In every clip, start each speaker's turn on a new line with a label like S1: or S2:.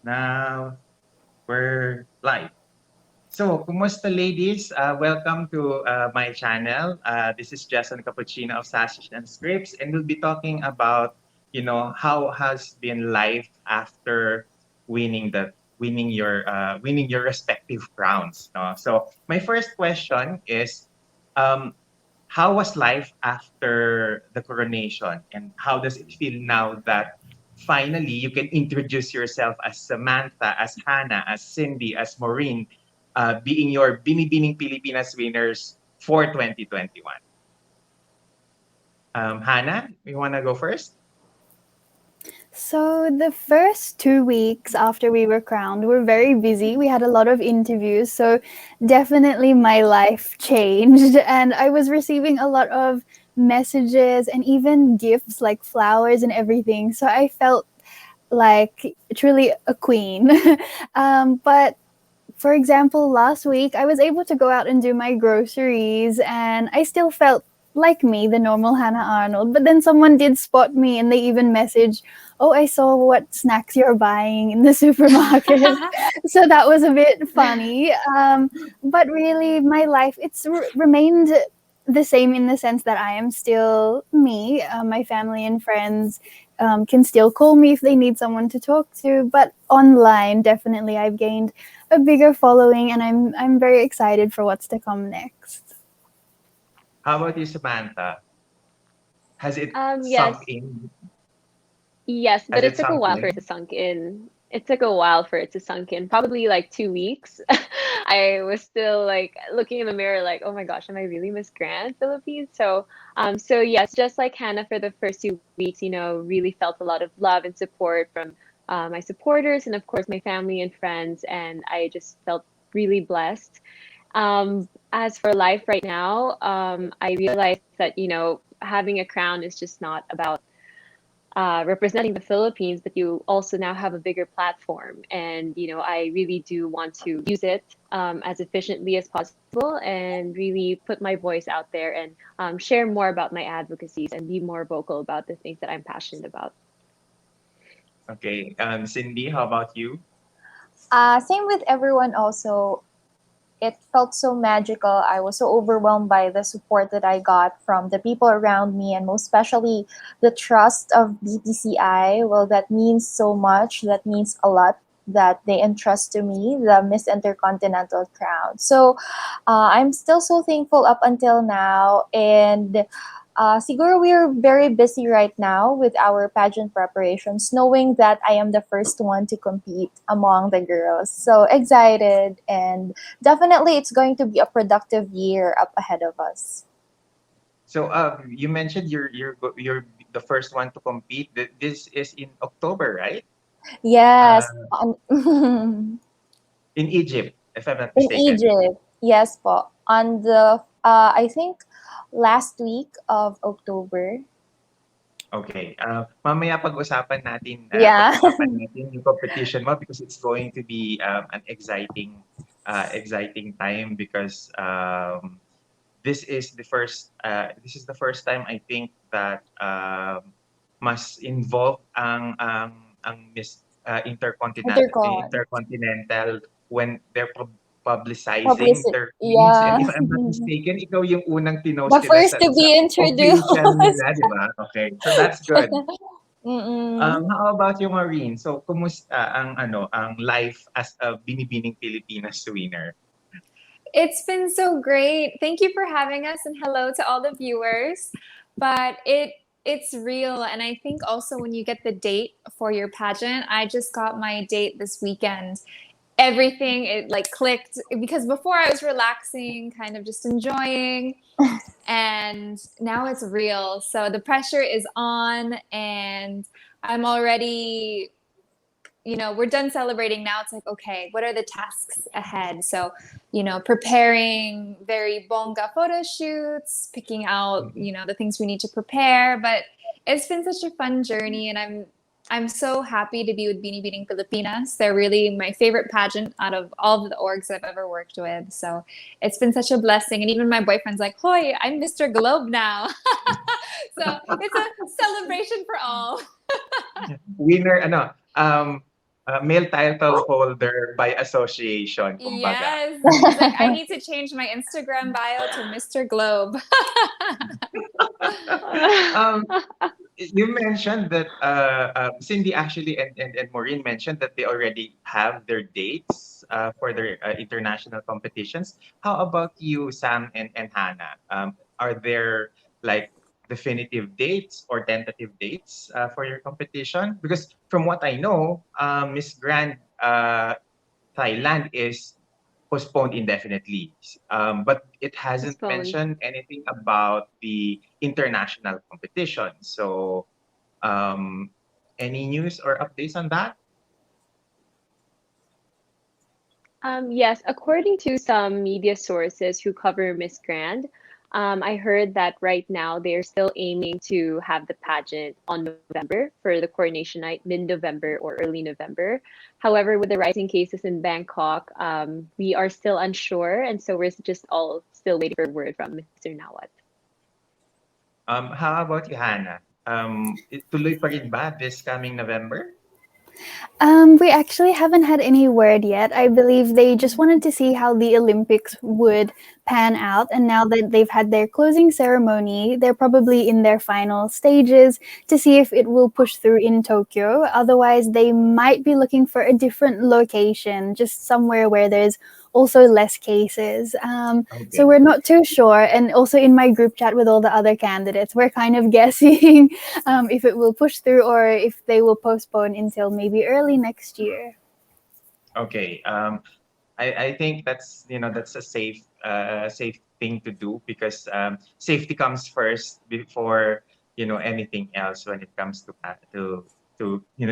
S1: Now we're live. So, kumusta ladies? Welcome to my channel. This is Jason Cappuccino of Sashes&Scripts, and we'll be talking about, how has been life after winning your respective crowns. No? So, my first question is, um, how was life after the coronation, and how does it feel now that finally you can introduce yourself as Samantha, as Hannah, as Cindy, as Maureen, being your Binibining Pilipinas winners for 2021? Hannah, you want to go first?
S2: So the first 2 weeks after we were crowned were very busy. We had a lot of interviews, so definitely my life changed, and I was receiving a lot of messages and even gifts like flowers and everything. So I felt like truly a queen. But for example, last week I was able to go out and do my groceries, and I still felt like me, the normal Hannah Arnold. But then someone did spot me, and they even messaged, "Oh, I saw what snacks you're buying in the supermarket." So that was a bit funny. But really, my life it's remained the same in the sense that I am still me. My family and friends can still call me if they need someone to talk to. But online, definitely, I've gained a bigger following, and I'm very excited for what's to come next.
S1: How about you, Samantha? Has it sunk
S3: Yes,
S1: in?
S3: yes,
S1: Has
S3: but
S1: it
S3: it took a
S1: sunk
S3: while for it
S1: in?
S3: to sunk in. It took a while for it to sunk in, probably like 2 weeks. I was still like looking in the mirror, like, oh my gosh, am I really Miss Grand Philippines? So yes, just like Hannah, for the first 2 weeks, really felt a lot of love and support from my supporters and of course my family and friends, and I just felt really blessed. As for life right now, I realized that having a crown is just not about representing the Philippines, but you also now have a bigger platform. And, I really do want to use it as efficiently as possible and really put my voice out there and share more about my advocacies and be more vocal about the things that I'm passionate about.
S1: Okay. Cindy, how about you?
S4: Same with everyone also. It felt so magical. I was so overwhelmed by the support that I got from the people around me, and most especially the trust of BPCI. Well, that means so much. That means a lot that they entrust to me the Miss Intercontinental crown. So I'm still so thankful up until now. And siguro we're very busy right now with our pageant preparations, knowing that I am the first one to compete among the girls. So excited, and definitely it's going to be a productive year up ahead of us.
S1: So, you mentioned you're the first one to compete. This is in October, right?
S4: Yes.
S1: Uh, in Egypt, if I'm not
S4: In
S1: mistaken.
S4: Egypt. Yes po. On the, I think, last week of October.
S1: Okay. Mamaya
S4: Yeah.
S1: pag-usapan natin yung competition mo, because it's going to be an exciting time, because this is the first time I think that mas involved ang Miss
S4: Intercon.
S1: Intercontinental when they're publicizing
S4: Publicity.
S1: their queens. And
S4: Yeah.
S1: if I'm not mistaken, ikaw yung unang
S4: The
S1: pinost nila
S4: first to
S1: sa
S4: be
S1: official
S4: introduced.
S1: nila, di ba? Okay, so that's good.
S4: Mm-mm.
S1: How about you, Maureen? So, kumusta ang life as a Binibining Pilipinas winner?
S5: It's been so great. Thank you for having us, and hello to all the viewers. But it's real, and I think also when you get the date for your pageant, I just got my date this weekend. Everything it like clicked because before I was relaxing, kind of just enjoying, and now it's real. So the pressure is on, and I'm already we're done celebrating now. It's like, okay, what are the tasks ahead? So, preparing very bonga photo shoots, picking out,
S1: Mhm.
S5: the things we need to prepare. But it's been such a fun journey, and I'm so happy to be with Binibining Pilipinas. They're really my favorite pageant out of all of the orgs I've ever worked with. So it's been such a blessing. And even my boyfriend's like, "Hoy, I'm Mr. Globe now." So it's a celebration for all.
S1: Winner, ano, Male title holder by association, kumbaga.
S5: Yes, he's like, I need to change my Instagram bio to Mr. Globe.
S1: um, you mentioned that Cindy actually and Maureen mentioned that they already have their dates for their international competitions. How about you, Sam and Hannah? Are there like definitive dates or tentative dates for your competition? Because from what I know, Miss Grand Thailand is postponed indefinitely. But it hasn't
S3: Postponed.
S1: mentioned anything about the international competition. So, um, any news or updates on that?
S3: Yes, according to some media sources who cover Miss Grand, I heard that right now they're still aiming to have the pageant on November for the coronation night, mid-November or early November. However, with the rising cases in Bangkok, we are still unsure, and so we're just all still waiting for word from Mr. Nawat.
S1: How about you, Hannah? Tuloy pa rin ba this coming November?
S2: We actually haven't had any word yet. I believe they just wanted to see how the Olympics would pan out. And now that they've had their closing ceremony, they're probably in their final stages to see if it will push through in Tokyo. Otherwise, they might be looking for a different location, just somewhere where there's also less cases. So
S1: Okay.
S2: we're not too sure. And also in my group chat with all the other candidates, we're kind of guessing if it will push through or if they will postpone until maybe early next year.
S1: Okay. I think that's that's a safe thing to do because safety comes first before anything else when it comes to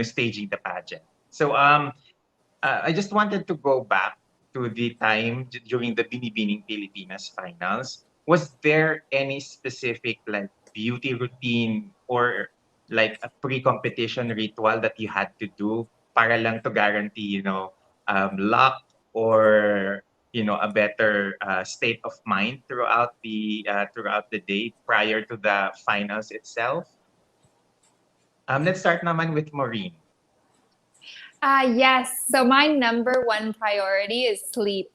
S1: staging the pageant. So I just wanted to go back to the time during the Binibining Pilipinas finals. Was there any specific like beauty routine or like a pre-competition ritual that you had to do para lang to guarantee, luck or a better state of mind throughout the day prior to the finals itself? Let's start naman with Maureen.
S5: Yes. So my number one priority is sleep.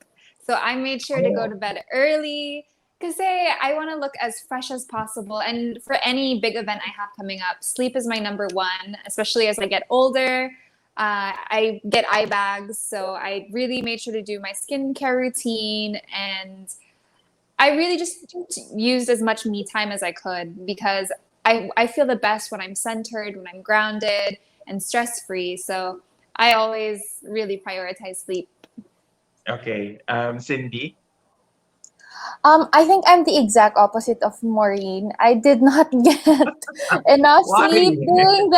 S5: So I made sure to go to
S1: Oh,
S5: bed early because I want to look as fresh as possible. And for any big event I have coming up, sleep is my number one, especially as I get older. I get eye bags. So I really made sure to do my skincare routine. And I really just used as much me time as I could because I feel the best when I'm centered, when I'm grounded and stress free. So I always really prioritize sleep.
S1: okay. Cindy?
S4: I think I'm the exact opposite of Maureen. I did not get enough
S1: Why?
S4: sleep during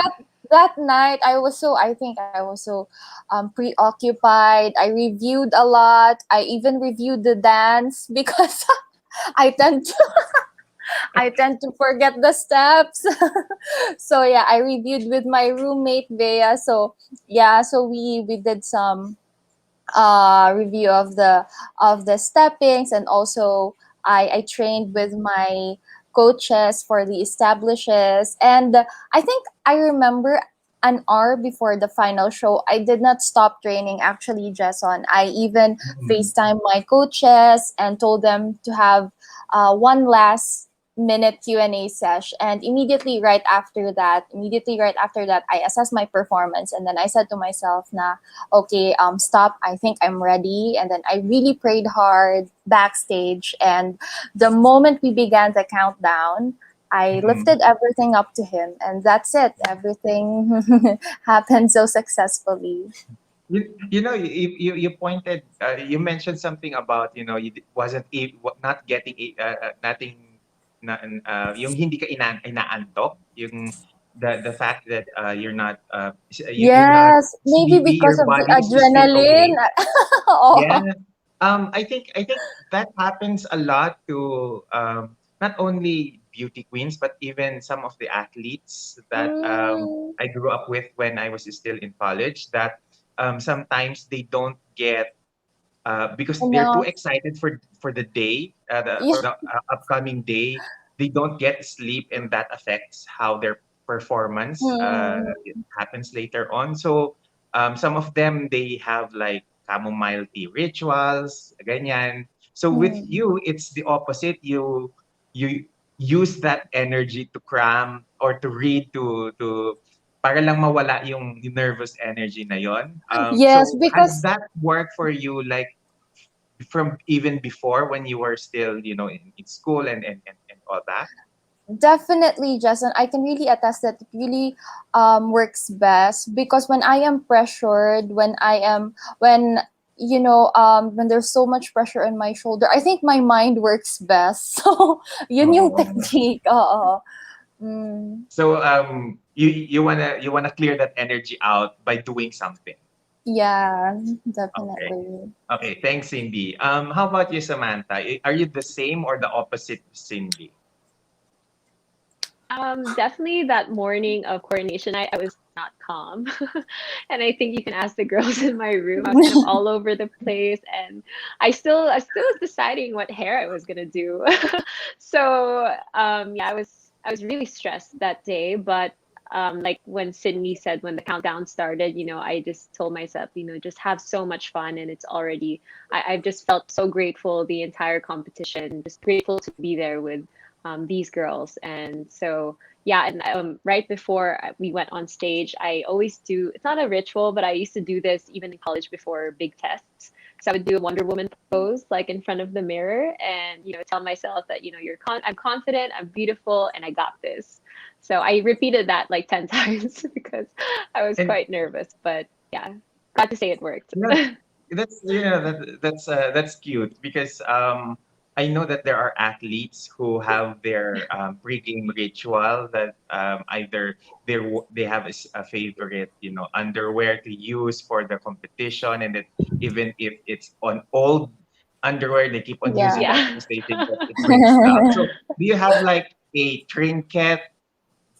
S4: that night. I think I was so preoccupied. I reviewed a lot. I even reviewed the dance because I tend to I tend to forget the steps. So yeah, I reviewed with my roommate Bea. So yeah, so we did some review of the steppings, and also I trained with my coaches for the establishes. And I think I remember an hour before the final show I did not stop training. Actually, Jason, I even
S1: Mm.
S4: FaceTime my coaches and told them to have one last minute Q&A sesh. And immediately right after that, I assessed my performance, and then I said to myself na, okay, stop, I think I'm ready. And then I really prayed hard backstage. And the moment we began the countdown, I
S1: Mhm.
S4: lifted everything up to him, and that's it. Everything happened so successfully.
S1: You pointed you mentioned something about wasn't not getting nothing yung hindi ka inaantok yung the fact that you're not you're not
S4: Yes, maybe
S1: sleepy,
S4: because
S1: your
S4: of the
S1: body is still
S4: adrenaline.
S1: awake. Yeah.
S4: Oh.
S1: I think that happens a lot to not only beauty queens but even some of the athletes that
S4: Mm,
S1: I grew up with when I was still in college. That sometimes they don't get because they're too
S4: enough.
S1: excited for the day,
S4: Yeah.
S1: for the upcoming day. They don't get sleep, and that affects how their performance
S4: Hmm.
S1: it happens later on. So some of them, they have like chamomile tea rituals, ganyan. So with
S4: Mm.
S1: you, it's the opposite. You use that energy to cram or to read to para lang mawala yung nervous energy na yon.
S4: Yes,
S1: So has
S4: because
S1: that worked for you like from even before when you were still, in school and all that?
S4: definitely, Justin, I can really attest that it really works best because when I am pressured, when when there's so much pressure on my shoulder, I think my mind works best. So, yun yung
S1: Oh.
S4: technique. Oo. Mm,
S1: So you wanna clear that energy out by doing something.
S4: yeah,
S1: Okay.
S4: definitely.
S1: Okay, thanks, Cindy. How about you, Samantha? Are you the same or the opposite of Cindy?
S3: Definitely that morning of coronation night, I was not calm. And I think you can ask the girls in my room. I was kind of all over the place, and I still was deciding what hair I was gonna do. So yeah, I was really stressed that day, but like when Sydney said when the countdown started, I just told myself, just have so much fun, and it's already I've just felt so grateful the entire competition, just grateful to be there with these girls. And so, yeah, and right before we went on stage, I always do, it's not a ritual, but I used to do this even in college before big tests. So I would do a Wonder Woman pose like in front of the mirror and, tell myself that, I'm confident, I'm beautiful, and I got this. So I repeated that like 10 times because I was
S1: And
S3: quite nervous, but yeah, glad to say it worked.
S1: yeah, that's cute because I know that there are athletes who have their pregame ritual that either they have a favorite underwear to use for the competition, and that even if it's on old underwear, they keep on
S4: Yeah.
S1: using that
S3: Yeah.
S1: because they think that it brings luck. So do you have like a trinket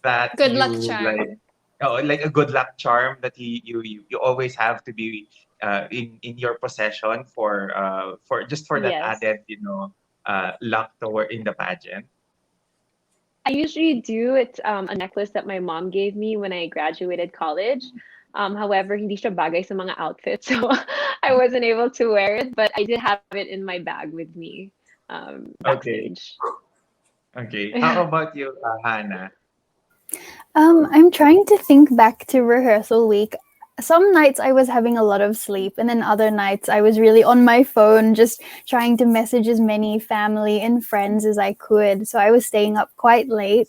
S1: that
S5: Good luck
S1: you like?
S5: charm.
S1: Oh, like a good luck charm that you always have to be in your possession for just for that
S3: Yes.
S1: added luck toward in the pageant.
S3: I usually do. It's a necklace that my mom gave me when I graduated college. However, hindi siya bagay sa mga outfits, so I wasn't able to wear it, but I did have it in my bag with me
S1: Okay,
S3: backstage.
S1: okay. How about you, Hannah?
S2: I'm trying to think back to rehearsal week. Some nights I was having a lot of sleep, and then other nights I was really on my phone, just trying to message as many family and friends as I could. So I was staying up quite late.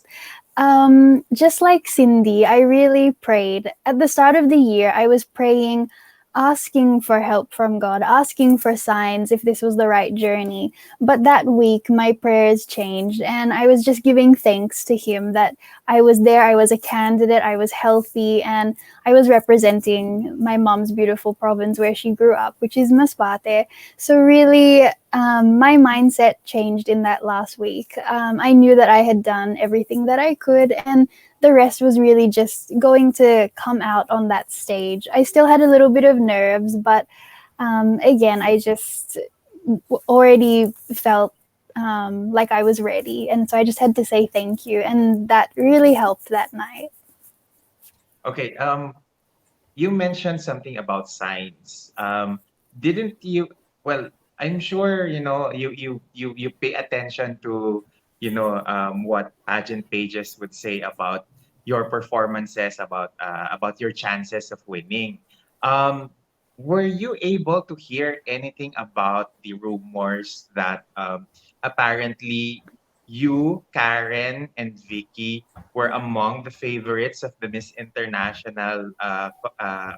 S2: Just like Cindy, I really prayed. At the start of the year, I was praying, asking for help from God, asking for signs if this was the right journey. But that week, my prayers changed, and I was just giving thanks to Him that I was there, I was a candidate, I was healthy, and I was representing my mom's beautiful province where she grew up, which is Masbate. So, really, my mindset changed in that last week. I knew that I had done everything that I could, and the rest was really just going to come out on that stage. I still had a little bit of nerves, but again, I just already felt like I was ready. And so I just had to say thank you. And that really helped that night.
S1: Okay. You mentioned something about signs. Didn't you? Well, I'm sure you pay attention to what pageant pages would say about your performances, about your chances of winning. Um, were you able to hear anything about the rumors that apparently you, Karen, and Vicky were among the favorites of the Miss International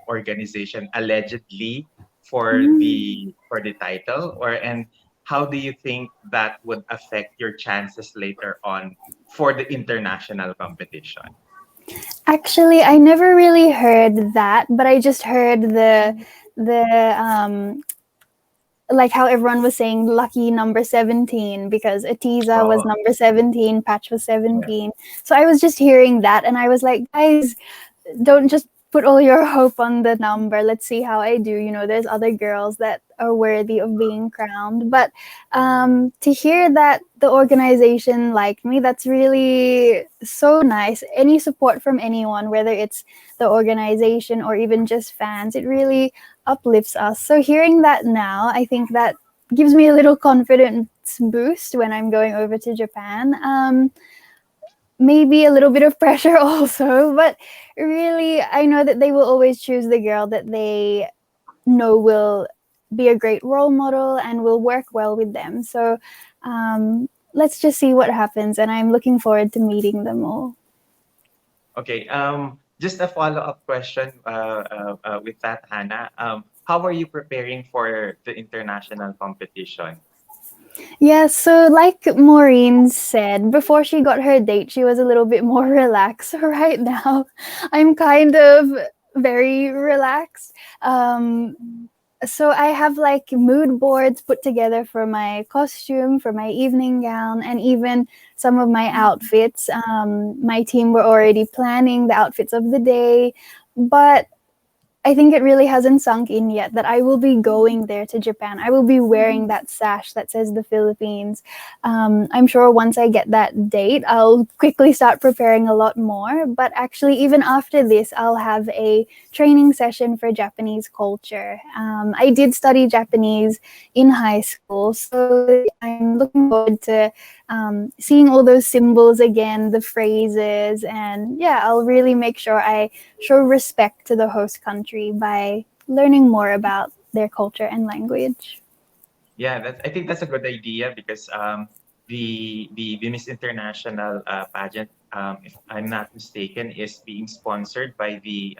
S1: organization allegedly
S2: Mm.
S1: for the title, or and how do you think that would affect your chances later on for the international competition?
S2: Actually, I never really heard that, but I just heard the like how everyone was saying lucky number 17 because Atiza was
S1: Oh,
S2: number 17, Patch was
S1: yeah.
S2: 17. So I was just hearing that and I was like, guys, don't just put all your hope on the number. Let's see how I do. There's other girls that are worthy of being crowned. But to hear that the organization liked me, that's really so nice. Any support from anyone, whether it's the organization or even just fans, it really uplifts us. So hearing that now, I think that gives me a little confidence boost when I'm going over to Japan. Maybe a little bit of pressure also, but really, I know that they will always choose the girl that they know will be a great role model and will work well with them. So let's just see what happens, and I'm looking forward to meeting them all.
S1: Okay. Just a follow-up question with that, Hannah. How are you preparing for the international competition?
S2: Yeah, so like Maureen said, before she got her date, she was a little bit more relaxed. Right now, I'm kind of very relaxed. So I have like mood boards put together for my costume, for my evening gown, and even some of my outfits. My team were already planning the outfits of the day, but I think it really hasn't sunk in yet that I will be going there to Japan. I will be wearing that sash that says the Philippines. I'm sure once I get that date, I'll quickly start preparing a lot more. But actually, even after this, I'll have a training session for Japanese culture. I did study Japanese in high school, so I'm looking forward to seeing all those symbols again, the phrases, and yeah, I'll really make sure I show respect to the host country by learning more about their culture and language.
S1: Yeah, I think that's a good idea because the Miss International pageant, if I'm not mistaken, is being sponsored by the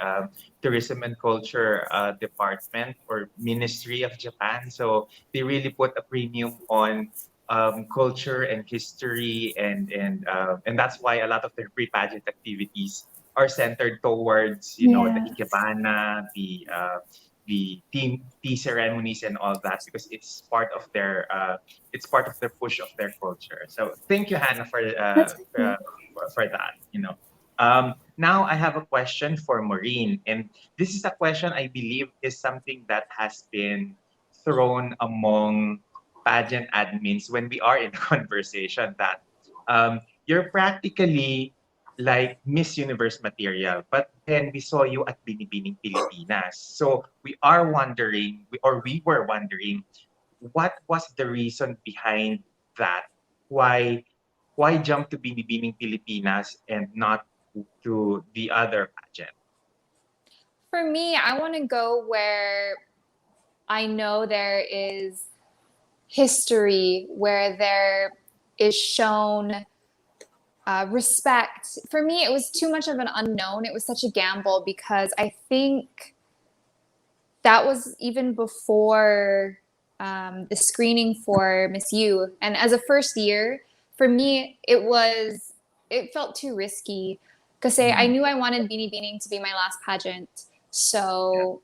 S1: Tourism and Culture Department or Ministry of Japan. So they really put a premium on culture and history, and that's why a lot of their pre-pageant activities are centered towards the
S2: Yeah,
S1: ikebana, the tea ceremonies and all that because it's part of their push of their culture. So thank you, Hannah,
S2: that's okay.
S1: for that. Now I have a question for Maureen, and this is a question I believe is something that has been thrown among pageant admins when we are in a conversation that you're practically like Miss Universe material, but then we saw you at Binibining Pilipinas. So we were wondering, what was the reason behind that? Why why jump to Binibining Pilipinas and not to the other pageant?
S5: For me, I want to go where I know there is history, where there is shown respect. For me, it was too much of an unknown. It was such a gamble because I think that was even before the screening for Miss U. And as a first year, for me, it felt too risky because I
S1: Mm,
S5: knew I wanted Beanie Beaning to be my last pageant.
S1: yeah.
S5: So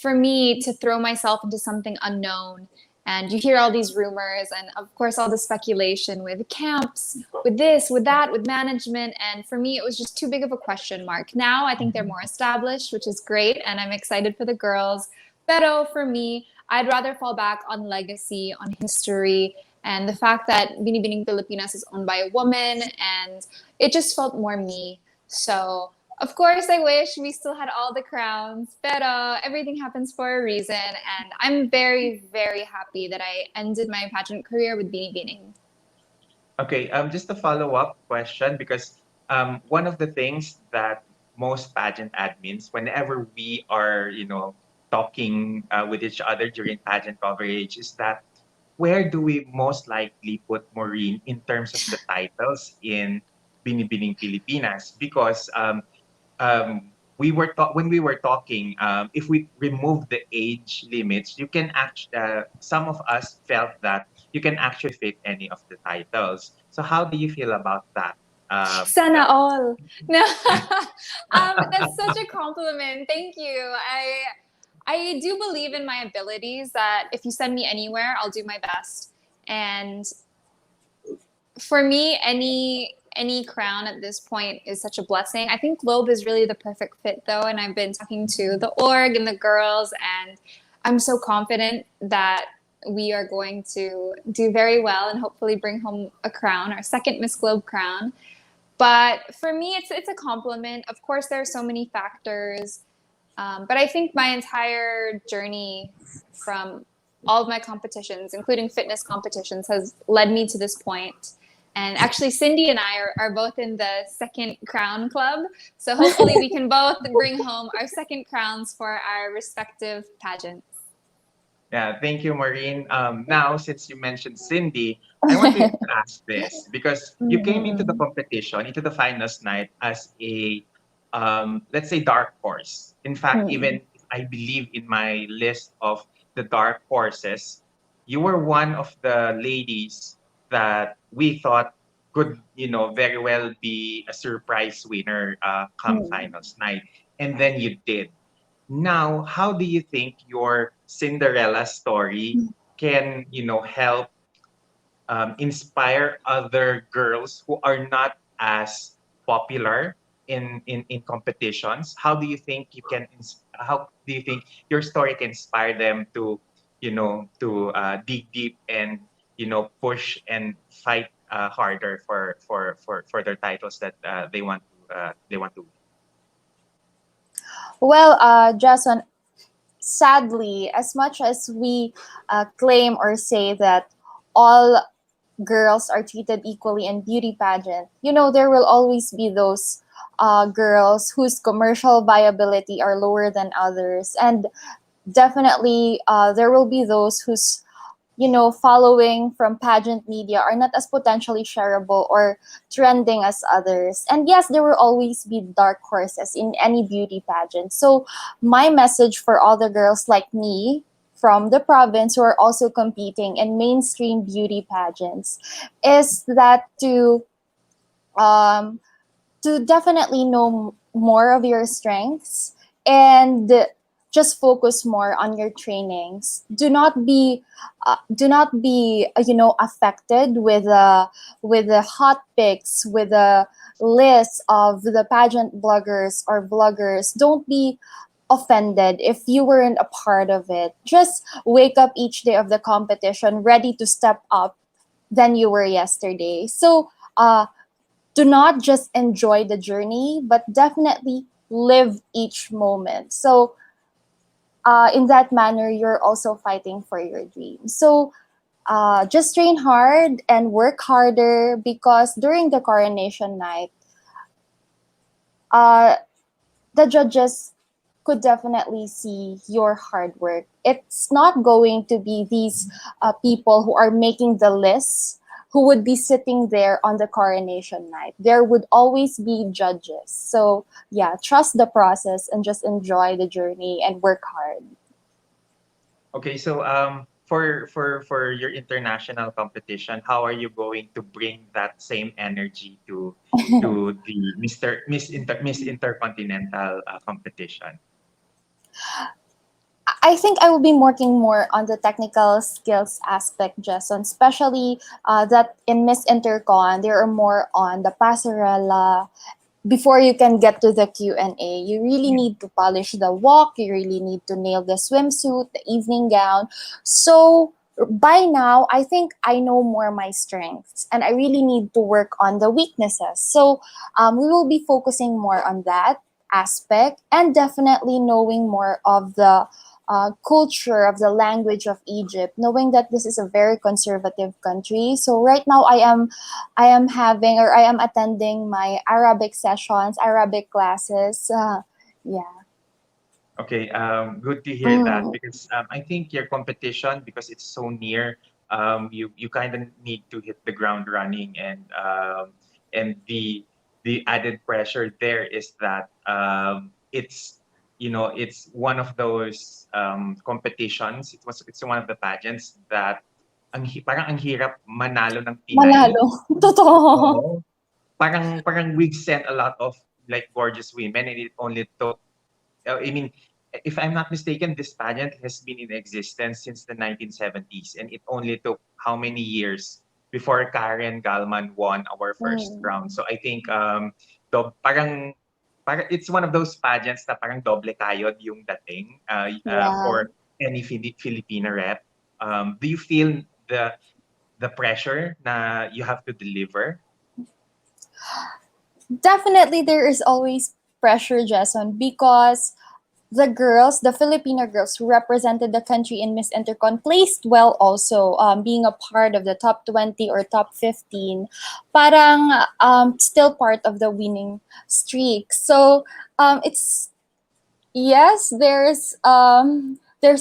S5: for me to throw myself into something unknown, and you hear all these rumors and of course all the speculation with camps, with this, with that, with management, and for me it was just too big of a question mark. Now I think they're
S1: Mhm.
S5: more established, which is great, and I'm excited for the girls. Pero for me, I'd rather fall back on legacy, on history, and the fact that Binibining Pilipinas is owned by a woman, and it just felt more me. So of course, I wish we still had all the crowns, but everything happens for a reason, and I'm very, very happy that I ended my pageant career with Beanie Beaning.
S1: Okay, just a follow-up question because one of the things that most pageant admins, whenever we are, talking with each other during pageant coverage, is that where do we most likely put Maureen in terms of the titles in Binibining Pilipinas? Because when we were talking, if we remove the age limits, you can actually some of us felt that you can actually fit any of the titles. So how do you feel about that?
S5: Sana all. No, that's such a compliment. Thank you. I do believe in my abilities. That if you send me anywhere, I'll do my best. And for me, any crown at this point is such a blessing. I think Globe is really the perfect fit though, and I've been talking to the org and the girls, and I'm so confident that we are going to do very well and hopefully bring home a crown, our second Miss Globe crown. But for me, it's a compliment. Of course, there are so many factors, but I think my entire journey from all of my competitions, including fitness competitions, has led me to this point. And actually, Cindy and I are both in the second crown club. So hopefully we can both bring home our second crowns for our respective pageants.
S1: Yeah, thank you, Maureen. Now, since you mentioned Cindy, I want to ask this because you came into the
S4: Mhm.
S1: competition, into the finals night as a, let's say, dark horse. In fact,
S4: Mm.
S1: even if I believe in my list of the dark horses, you were one of the ladies that we thought could, very well be a surprise winner come
S4: Mm.
S1: finals night. And then you did. Now, how do you think your Cinderella story can, help inspire other girls who are not as popular in competitions? How do you think how do you think your story can inspire them to, dig deep and, push and fight harder for their titles that they want to win?
S4: Well, Jason, sadly, as much as we claim or say that all girls are treated equally in beauty pageant, there will always be those girls whose commercial viability are lower than others, and definitely there will be those whose following from pageant media are not as potentially shareable or trending as others. And yes, there will always be dark horses in any beauty pageant. So my message for all the girls like me from the province who are also competing in mainstream beauty pageants is that um, to definitely know more of your strengths and just focus more on your trainings. Do not be affected with the hot picks, with the list of the pageant bloggers or vloggers. Don't be offended if you weren't a part of it. Just wake up each day of the competition ready to step up than you were yesterday. So do not just enjoy the journey, but definitely live each moment. So, in that manner, you're also fighting for your dreams. So, just train hard and work harder because during the coronation night, uh, the judges could definitely see your hard work. It's not going to be these people who are making the list who would be sitting there on the coronation night. There would always be judges. So, yeah, trust the process and just enjoy the journey and work hard.
S1: Okay, so for your international competition, how are you going to bring that same energy to the Miss Intercontinental competition?
S4: I think I will be working more on the technical skills aspect, Jason, especially that in Miss Intercon, there are more on the passerella. Before you can get to the Q&A, you really need to polish the walk, you really need to nail the swimsuit, the evening gown. So by now, I think I know more my strengths and I really need to work on the weaknesses. So we will be focusing more on that aspect and definitely knowing more of the culture of the language of Egypt, knowing that this is a very conservative country. So right now I am having or I am attending my Arabic sessions, Arabic classes. Yeah.
S1: Okay, good to hear that
S4: Mm.
S1: because I think your competition, because it's so near, you kind of need to hit the ground running, and the added pressure there is that it's one of those competitions. It's one of the pageants that parang ang hirap manalo ng Pinay.
S4: Manalo. Totoo.
S1: Oo. Parang we've sent a lot of like gorgeous women, and it only took I mean, if I'm not mistaken, this pageant has been in existence since the 1970s, and it only took how many years before Karen Galman won our first round. So I think parang it's one of those pageants na parang doble kayod yung dating
S4: Yeah.
S1: for any Filipina rep. Do you feel the pressure na you have to deliver?
S4: Definitely, there is always pressure, Jason, because the girls, the Filipino girls who represented the country in Miss Intercon placed well also, being a part of the top 20 or top 15, parang still part of the winning streak. So it's yes, there's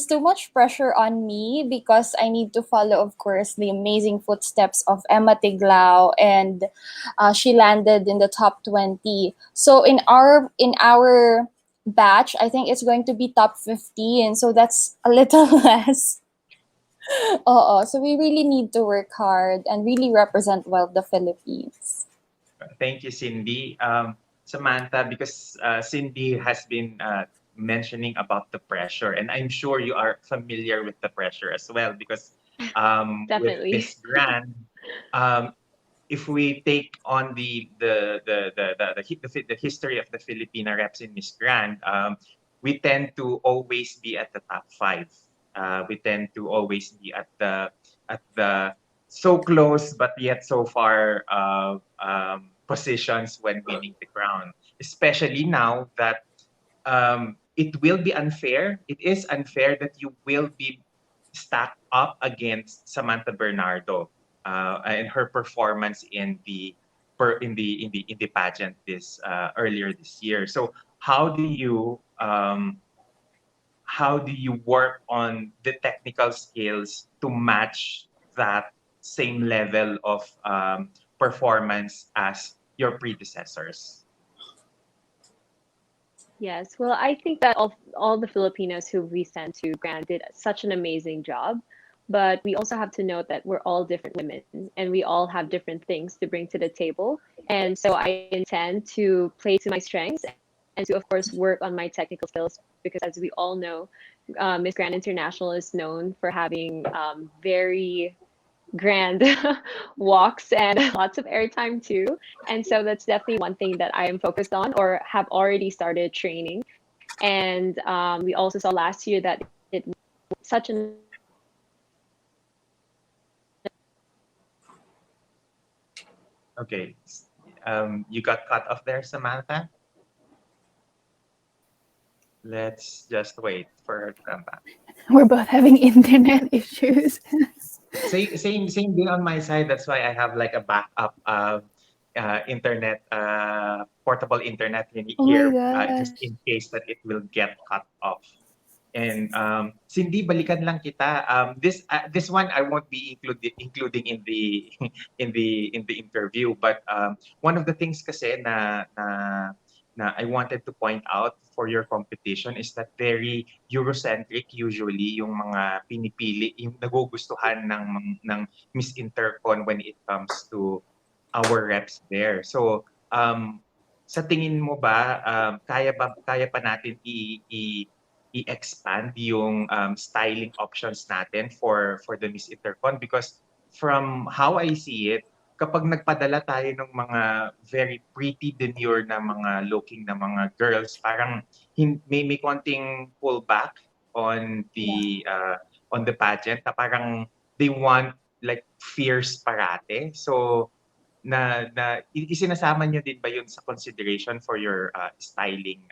S4: too much pressure on me because I need to follow, of course, the amazing footsteps of Emma Tiglao, and she landed in the top 20. So in our batch, I think it's going to be top 15. So that's a little less. So we really need to work hard and really represent well the Philippines.
S1: Thank you, Cindy. Samantha, because Cindy has been mentioning about the pressure, and I'm sure you are familiar with the pressure as well, because with
S3: Definitely.
S1: Miss Grand, um, if we take on the history of the Filipina reps in Miss Grand, we tend to always be at the top five. We tend to always be at the so close but yet so far positions when winning the crown. Especially now that it will be unfair. It is unfair that you will be stacked up against Samantha Bernardo and her performance in the pageant this earlier this year. So how do you work on the technical skills to match that same level of performance as your predecessors?
S3: Yes. Well, I think that all the Filipinos who we sent to Grand did such an amazing job. But we also have to note that we're all different women and we all have different things to bring to the table. And so I intend to play to my strengths and to, of course, work on my technical skills because, as we all know, Miss Grand International is known for having very grand walks and lots of airtime too. And so that's definitely one thing that I am focused on or have already started training. And we also saw last year that it was such an
S1: Okay. You got cut off there, Samantha. Let's just wait for her to come back.
S2: We're both having internet issues.
S1: Same deal on my side. That's why I have like a backup internet, portable internet
S2: Oh my
S1: here, just
S2: gosh.
S1: in case that it will get cut off. And Cindy, balikan lang kita. This one I won't be including in the in the interview, but one of the things kasi na I wanted to point out for your competition is that very Eurocentric usually yung mga pinipili, yung nagugustuhan ng Miss Intercon when it comes to our reps there. So sa tingin mo ba kaya pa natin i-expand yung styling options natin for the Miss Intercon, because from how I see it, kapag nagpadala tayo ng mga very pretty demure na mga looking na mga girls, parang may konting pullback on the pageant na parang they want like fierce parate. So isinasama niyo din ba yun sa consideration for your styling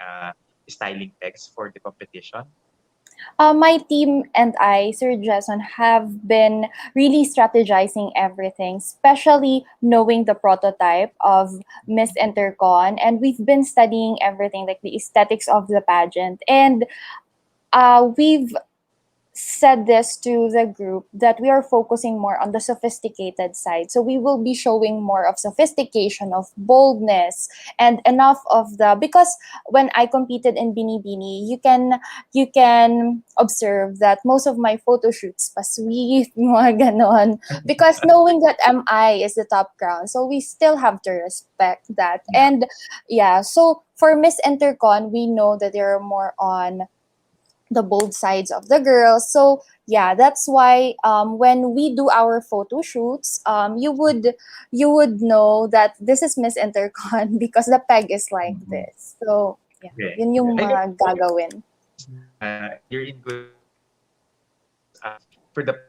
S1: pegs for the competition?
S4: My team and I, Sir Jason, have been really strategizing everything, especially knowing the prototype of Miss Intercon. And we've been studying everything, like the aesthetics of the pageant. And we've said this to the group that we are focusing more on the sophisticated side. So we will be showing more of sophistication, of boldness, and enough of the, because when I competed in Binibini, you can observe that most of my photo shoots pa sweet, mga ganon. Because knowing that MI is the top crown, so we still have to respect that.
S1: Yeah.
S4: And yeah, so for Miss Intercon, we know that there are more on the bold sides of the girls. So yeah, that's why when we do our photo shoots, you would know that this is Miss Intercon because the peg is like
S1: Mhm.
S4: this. So yeah,
S1: Okay.
S4: yun yung
S1: I think
S4: mga gagawin.
S1: you're in good hands because for the past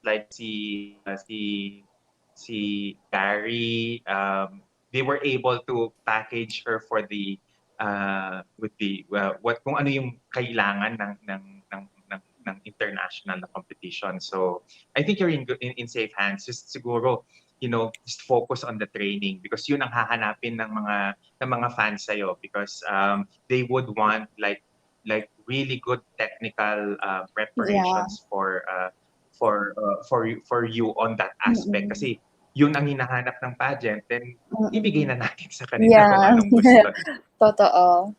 S1: like si Gary, they were able to package her for the with the what kung ano yung kailangan ng international na competition. So I think you're in safe hands. Just siguro, just focus on the training because yun ang hahanapin ng mga fans sa'yo because they would want like really good technical
S4: Yeah.
S1: preparations for you on that aspect
S4: Mm-mm.
S1: kasi yun ang hinahanap ng pageant, then ibigay
S4: Mm-mm.
S1: na natin sa kanila kung
S4: Yeah.
S1: anong gusto.
S4: Totoo.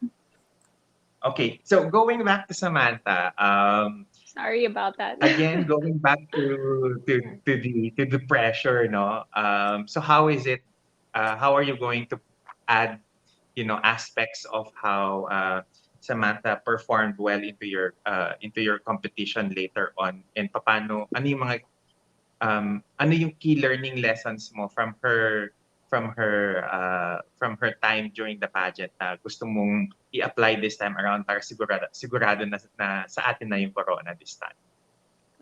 S1: Okay, so going back to Samantha,
S3: Sorry about that.
S1: again going back to the pressure, no? So how is it? How are you going to add, aspects of how Samantha performed well into your competition later on, and paano ano yung key learning lessons mo from her time during the pageant na gusto mong i-apply this time around para sigurado na sa atin na yung corona this time?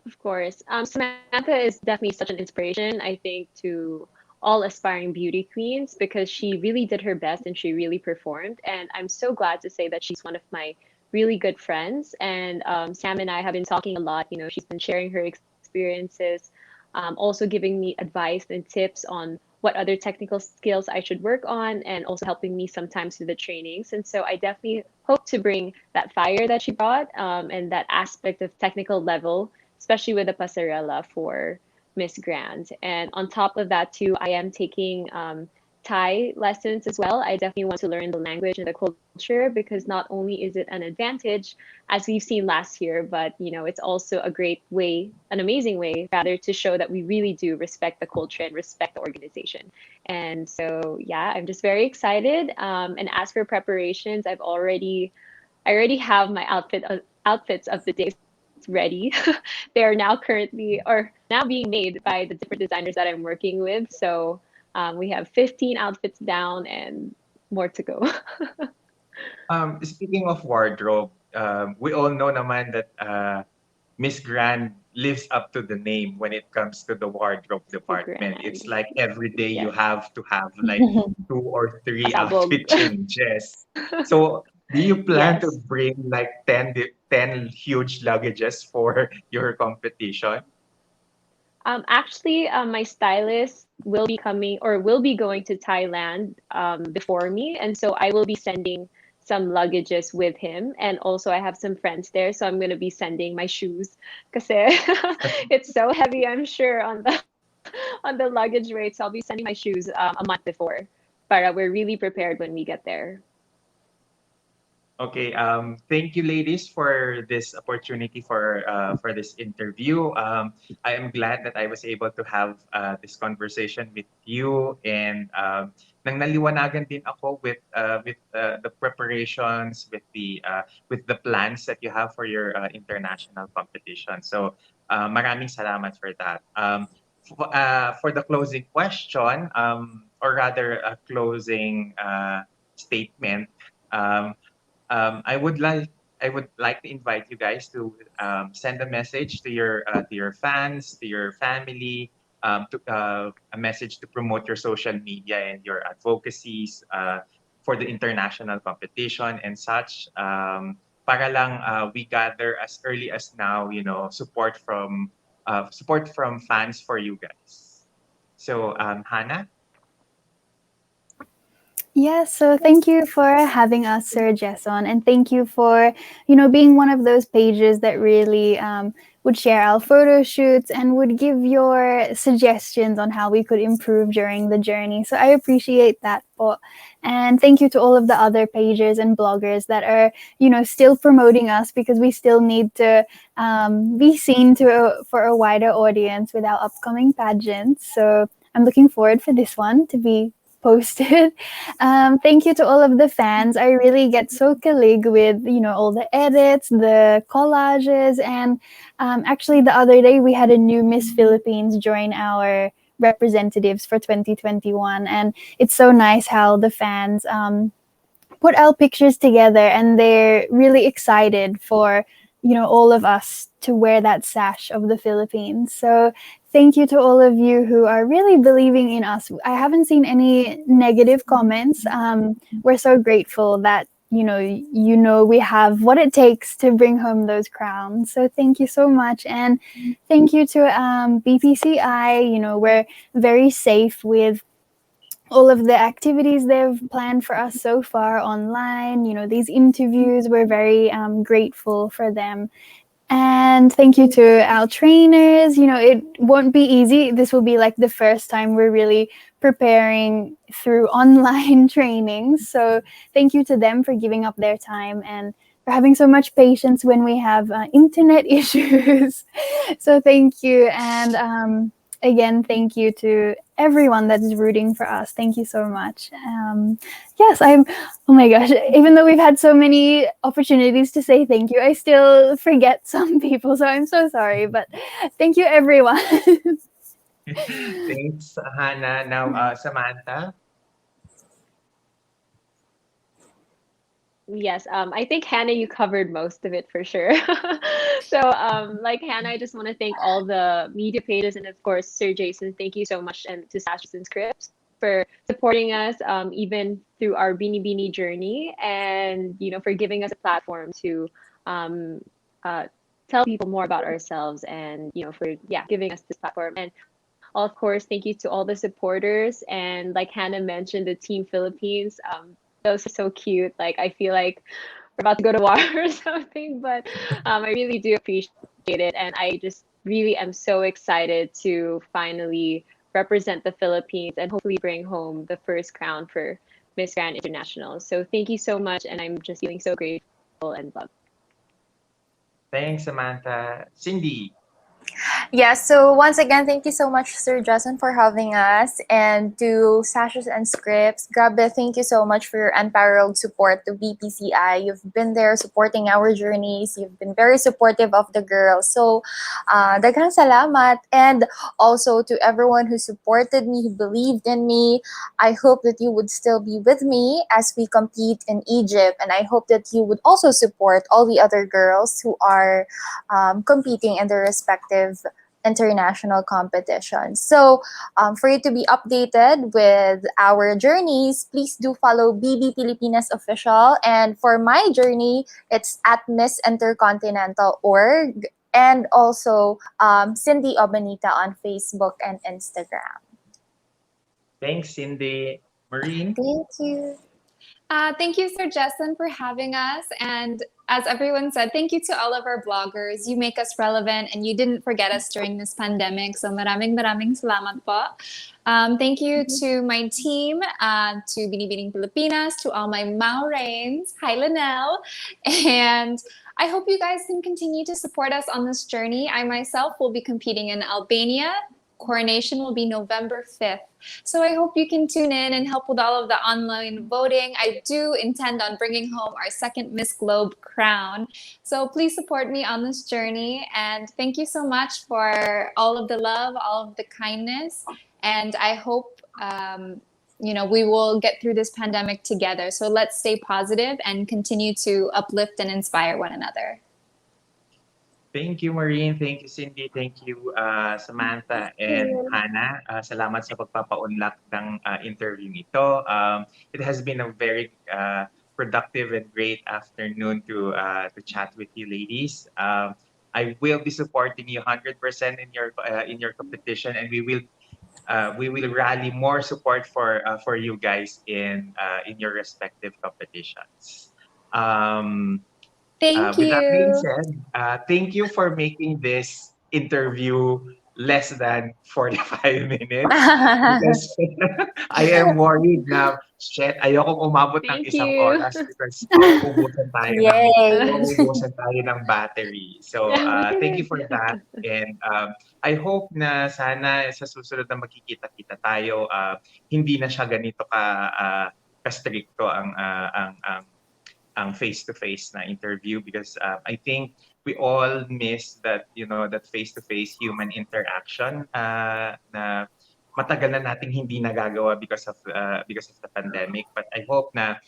S3: Of course. Samantha is definitely such an inspiration, I think, to all aspiring beauty queens because she really did her best and she really performed. And I'm so glad to say that she's one of my really good friends. And Sam and I have been talking a lot. She's been sharing her experiences, also giving me advice and tips on what other technical skills I should work on, and also helping me sometimes with the trainings. And so I definitely hope to bring that fire that she brought and that aspect of technical level, especially with the passerella for Miss Grand. And on top of that, too, I am taking Thai lessons as well. I definitely want to learn the language and the culture because not only is it an advantage, as we've seen last year, but it's also a great way, an amazing way, rather, to show that we really do respect the culture and respect the organization. And so, yeah, I'm just very excited. And as for preparations, I already have my outfits of the days ready. They are now currently or now being made by the different designers that I'm working with. So we have 15 outfits down and more to go.
S1: Speaking of wardrobe, we all know naman that Miss Grand lives up to the name when it comes to the wardrobe
S3: The
S1: department. It's
S3: grand.
S1: like every day you
S3: Yes.
S1: have to have like two or three
S3: Pasabog.
S1: outfit changes. So do you plan to
S3: Yes.
S1: bring like 10 huge luggages for your competition?
S3: Actually, my stylist will be coming or will be going to Thailand before me, and so I will be sending some luggages with him. And also, I have some friends there, so I'm gonna be sending my shoes because it's so heavy. I'm sure on the on the luggage weight, so I'll be sending my shoes a month before. But we're really prepared when we get there.
S1: Okay. Thank you, ladies, for this opportunity for this interview. I am glad that I was able to have this conversation with you, and nang naliwanagan din ako with the preparations, with the plans that you have for your international competition. So maraming salamat for that. For the closing question, or rather a closing statement. Um, I would like to invite you guys to send a message to your fans, to your family, a message to promote your social media and your advocacies for the international competition and such. Para lang we gather as early as now, support from fans for you guys. So, Hannah.
S2: Yes, so thank you for having us, Sir Jason, and thank you for, being one of those pages that really would share our photo shoots and would give your suggestions on how we could improve during the journey. So I appreciate that. And thank you to all of the other pages and bloggers that are, still promoting us because we still need to be seen for a wider audience with our upcoming pageants. So I'm looking forward for this one to be posted. Thank you to all of the fans. I really get so kilig with, all the edits, the collages, and actually the other day we had a new Miss Philippines join our representatives for 2021, and it's so nice how the fans put our pictures together, and they're really excited for all of us to wear that sash of the Philippines. So thank you to all of you who are really believing in us. I haven't seen any negative comments. We're so grateful that we have what it takes to bring home those crowns. So thank you so much, and thank you to BPCI. We're very safe with all of the activities they've planned for us so far online. These interviews, we're very grateful for them. And thank you to our trainers. It won't be easy. This will be like the first time we're really preparing through online trainings. So thank you to them for giving up their time and for having so much patience when we have internet issues. So thank you. And again, thank you to everyone that is rooting for us. Thank you so much. Yes, oh my gosh, even though we've had so many opportunities to say thank you, I still forget some people. So I'm so sorry, but thank you, everyone.
S1: Thanks, Hannah. Now, Samantha.
S3: Yes, I think Hannah, you covered most of it for sure. So, like Hannah, I just want to thank all the media pages and of course Sir Jason. Thank you so much, and to Sashes and Scripts for supporting us, even through our Bini journey, and for giving us a platform to um, uh, tell people more about ourselves, and for giving us this platform. And of course, thank you to all the supporters, and like Hannah mentioned, the Team Philippines. Those are so cute. Like I feel like we're about to go to war or something, but I really do appreciate it, and I just really am so excited to finally represent the Philippines and hopefully bring home the first crown for Miss Grand International. So thank you so much, and I'm just feeling so grateful and loved.
S1: Thanks, Samantha. Cindy.
S4: Yes, so once again, thank you so much, Sir Justin, for having us. And to Sashes and Scripts, Grabe, thank you so much for your unparalleled support to BPCI. You've been there supporting our journeys. You've been very supportive of the girls. So, daghang salamat. And also to everyone who supported me, who believed in me. I hope that you would still be with me as we compete in Egypt. And I hope that you would also support all the other girls who are competing in their respective international competitions. So, for you to be updated with our journeys, please do follow BB Pilipinas Official. And for my journey, it's at Miss Intercontinental org, and also Cindy Obanita on Facebook and Instagram.
S1: Thanks, Cindy. Marine.
S4: Thank you.
S5: Thank you, Sir Justin, for having us. And as everyone said, thank you to all of our bloggers. You make us relevant, and you didn't forget us during this pandemic. So maraming salamat po. Thank you to my team, to Binibining Pilipinas, to all my Maurrains. Hi, Linnell. And I hope you guys can continue to support us on this journey. I myself will be competing in Albania. Coronation will be November 5th. So I hope you can tune in and help with all of the online voting. I do intend on bringing home our second Miss Globe crown. So please support me on this journey. And thank you so much for all of the love, all of the kindness. And I hope, we will get through this pandemic together. So let's stay positive and continue to uplift and inspire one another.
S1: Thank you, Maureen. Thank you, Cindy. Thank you, Samantha and Hannah. Salamat sa pagpapaunlak ng interview nito. It has been a very productive and great afternoon to chat with you, ladies. I will be supporting you 100% in your competition, and we will rally more support for you guys in your respective competitions.
S5: Thank
S1: With that being
S5: you.
S1: said, thank you for making this interview less than 45 minutes because I am worried na, shit, ayokong umabot ng
S3: Thank
S1: isang
S3: you.
S1: oras because
S4: Yay!
S1: mauubusan tayo ng battery. So, thank you for that. And I hope na sana sa susunod na magkikita-kita tayo, hindi na siya ganito ka-stricto ang face-to-face na interview because I think we all miss that, that face-to-face human interaction na matagal na nating hindi nagagawa because of the pandemic. But I hope na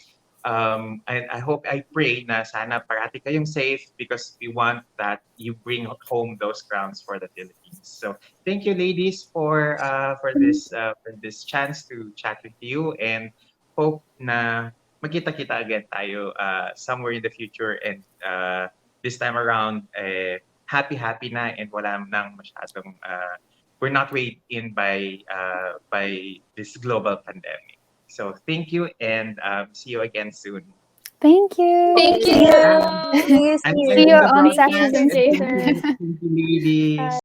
S1: I pray na sana parati kayong safe because we want that you bring home those crowns for the Philippines. So thank you, ladies, for this chance to chat with you, and hope na magkita-kita again tayo somewhere in the future, and this time around happy na, and wala nang masyadong we're not weighed in by this global pandemic. So thank you, and see you again soon.
S2: Thank you.
S5: Thank
S4: See
S5: you.
S4: you. See you.
S1: And
S4: See
S2: See
S1: end
S2: you
S4: you.
S1: the
S2: on
S3: Thank you.
S2: Sashes
S1: broadcast,
S2: and
S3: Stay
S1: and
S3: safe.
S1: thank you, ladies.